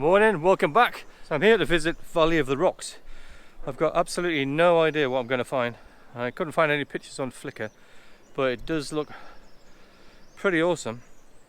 Morning, welcome back. So I'm here to visit Valley of the Rocks. I've got absolutely no idea what I'm going to find. I couldn't find any pictures on Flickr, but it does look pretty awesome.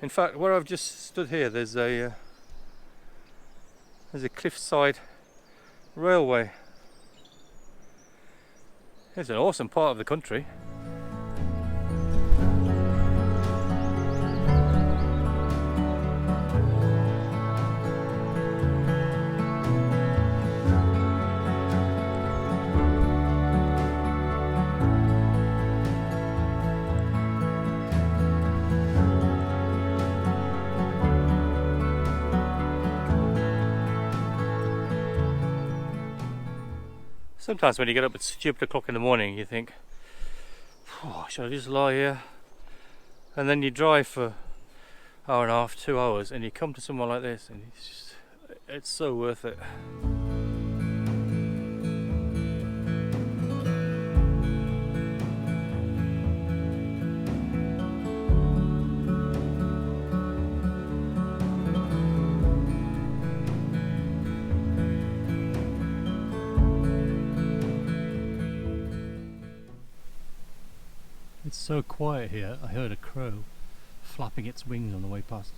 In fact, where I've just stood here, there's a cliffside railway. It's an awesome part of the country. Sometimes when you get up at stupid o'clock in the morning, you think, oh, should I just lie here? And then you drive for an hour and a half, 2 hours, and you come to somewhere like this, and it's so worth it. It's so quiet here, I heard a crow flapping its wings on the way past.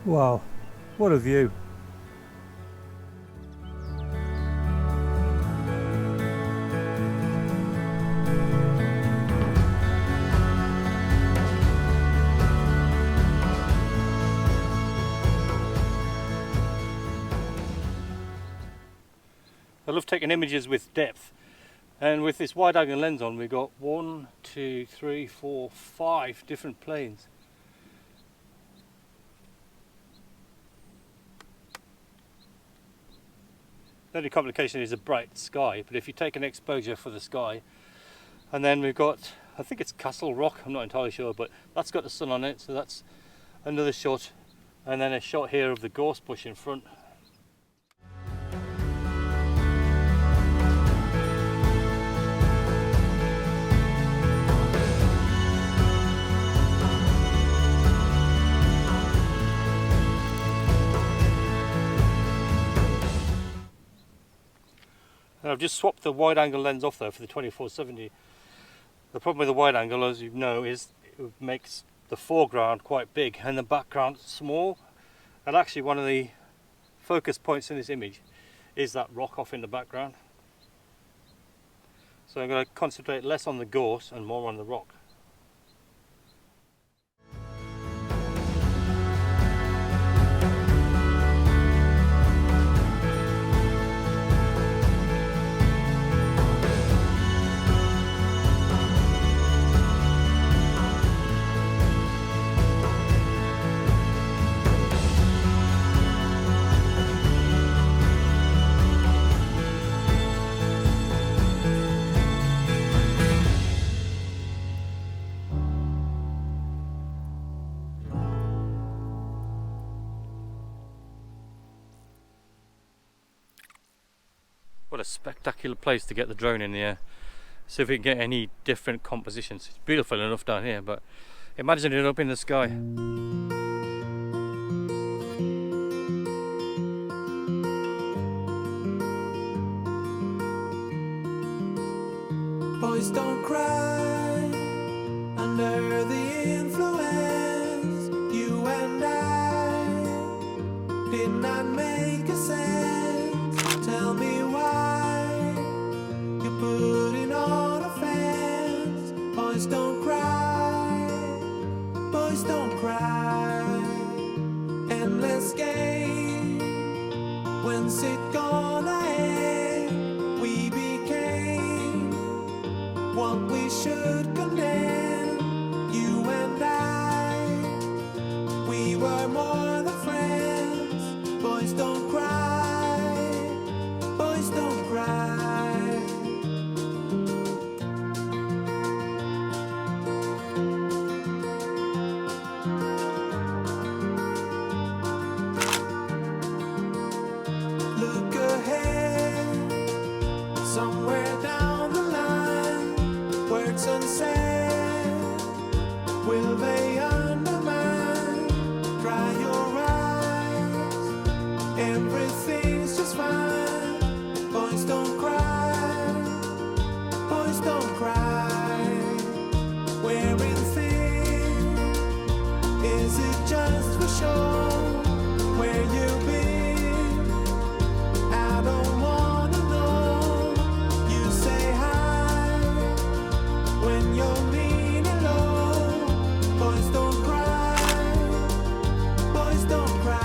Wow, what a view! I love taking images with depth, and with this wide angle lens on, we've got 1, 2, 3, 4, 5 different planes. The only complication is a bright sky, but if you take an exposure for the sky, and then we've got, I think it's Castle Rock, I'm not entirely sure, but that's got the sun on it, so that's another shot, and then a shot here of the gorse bush in front. And I've just swapped the wide angle lens off there for the 24-70. The problem with the wide angle, as you know, is it makes the foreground quite big and the background small. And actually one of the focus points in this image is that rock off in the background. So I'm going to concentrate less on the gorse and more on the rock. What a spectacular place to get the drone in the air. See if we can get any different compositions. It's beautiful enough down here, but imagine it up in the sky. Boys don't cry under the influence. You and I did not make a sense. Tell me why you're putting on a fence. Boys don't cry, boys don't cry. Endless game what we should condemn. You and I, we were more than friends. Boys don't cry, boys don't cry. Look ahead, somewhere down the line, words unsaid, will they undermine? Dry your eyes, everything's just fine. Boys don't cry, boys don't cry. Wearing thin, is it just for show? Where you been? I don't wanna know. You say hi when you're leaning low. Boys don't cry, boys don't cry.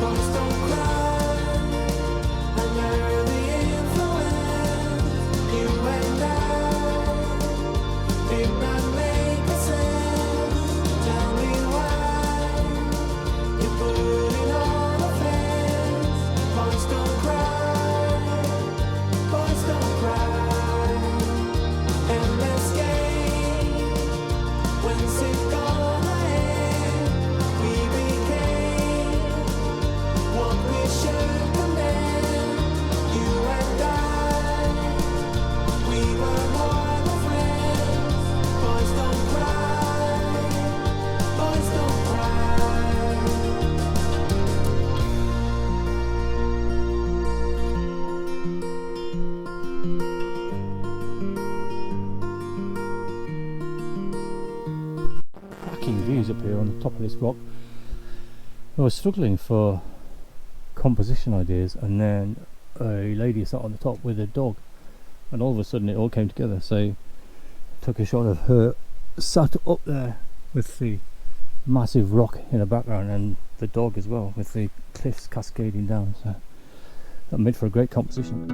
Boys don't cry under the influence. You and I did not make a sense. Tell me why you put it on a fence. Boys don't cry, boys don't cry. Endless game, when's it gonna end? We became what we should condemn. You and I, we were more than friends. Boys don't cry, boys don't cry. Cracking views up here on the top of this rock. I was struggling for composition ideas, and then a lady sat on the top with a dog, and all of a sudden it all came together. So I took a shot of her sat up there with the massive rock in the background and the dog as well, with the cliffs cascading down. So that made for a great composition.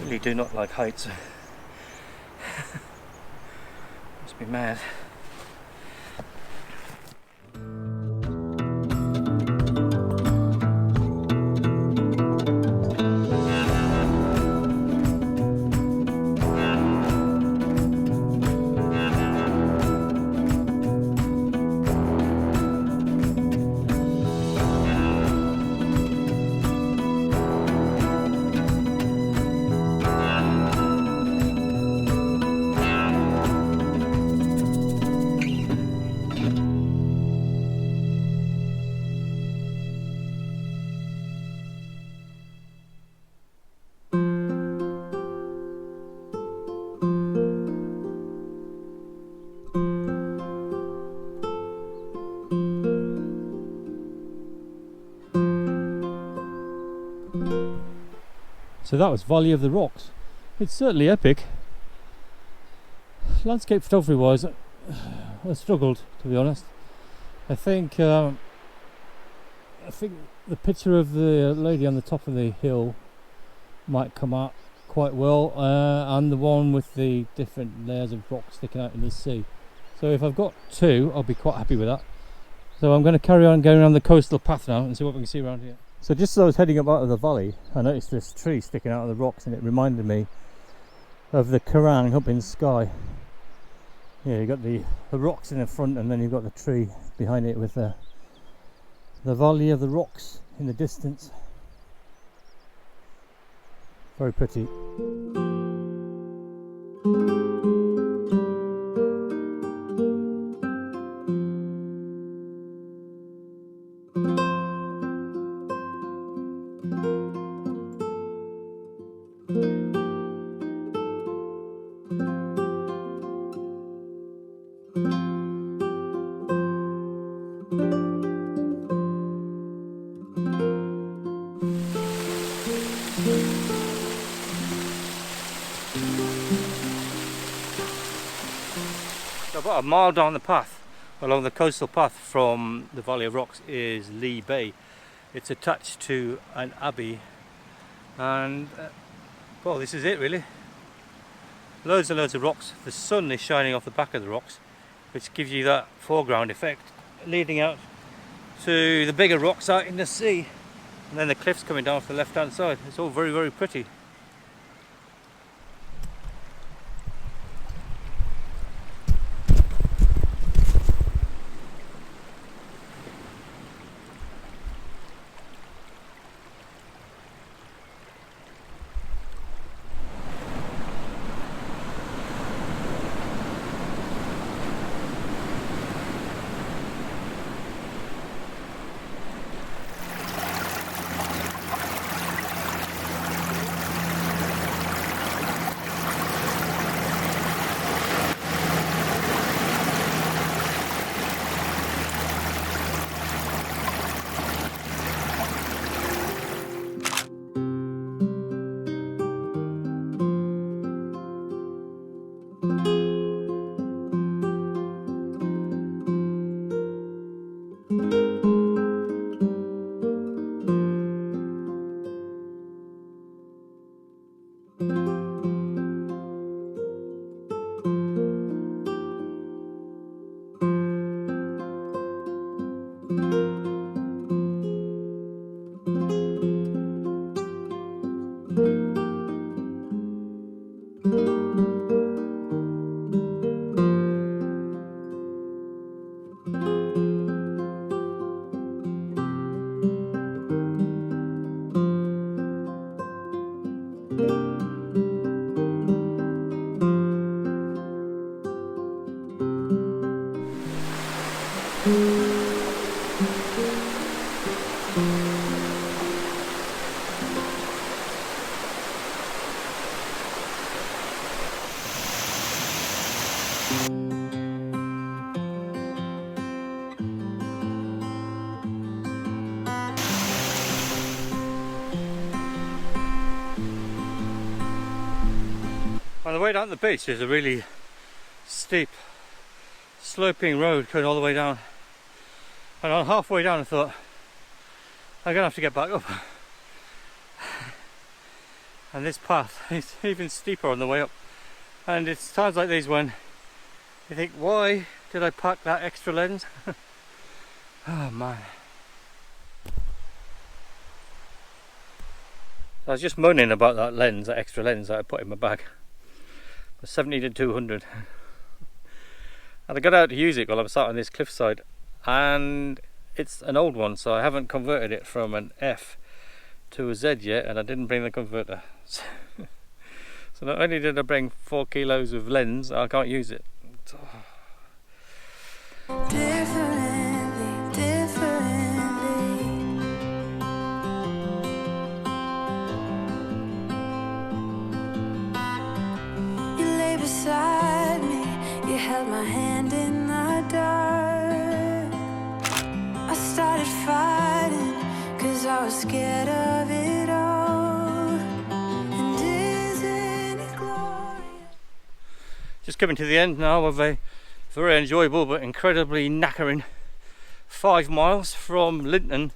Really do not like heights. Must be mad. So that was Valley of the Rocks. It's certainly epic. Landscape photography wise, I struggled, to be honest. I think the picture of the lady on the top of the hill might come out quite well, and the one with the different layers of rock sticking out in the sea. So if I've got two, I'll be quite happy with that. So I'm going to carry on going around the coastal path now and see what we can see around here. So just as I was heading up out of the valley, I noticed this tree sticking out of the rocks, and it reminded me of the Kerrang up in Skye. Yeah, you've got the rocks in the front, and then you've got the tree behind it with the valley of the rocks in the distance. Very pretty. So about a mile down the path, along the coastal path from the Valley of Rocks, is Lee Bay. It's attached to an abbey, and well, this is it really. Loads and loads of rocks. The sun is shining off the back of the rocks, which gives you that foreground effect, leading out to the bigger rocks out in the sea, and then the cliffs coming down to the left hand side. It's all very, very pretty. On the way down the beach there's a really steep sloping road going all the way down, and on halfway down I thought I'm gonna have to get back up, and this path is even steeper on the way up, and it's times like these when you think, why did I pack that extra lens? Oh man. I was just moaning about that lens, that extra lens that I put in my bag. 70-200, and I got out to use it while I was sat on this cliffside, and it's an old one, so I haven't converted it from an F to a Z yet, and I didn't bring the converter. So not only did I bring 4 kilos of lens, I can't use it. Beside me, you held my hand in the dark. I started fighting, cause I was scared of it all. And isn't it glorious? Just coming to the end now of a very enjoyable but incredibly knackering 5 miles from Linton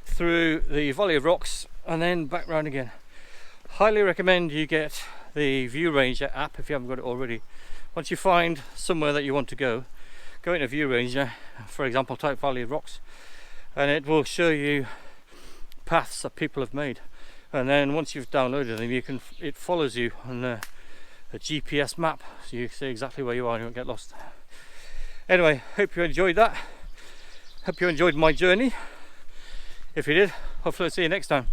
through the Valley of Rocks and then back round again. Highly recommend you get the View Ranger app if you haven't got it already. Once you find somewhere that you want to go into View Ranger, for example type Valley of Rocks, and it will show you paths that people have made. And then once you've downloaded them, it follows you on a GPS map, so you see exactly where you are and you won't get lost. Anyway, hope you enjoyed that. Hope you enjoyed my journey. If you did, hopefully I'll see you next time.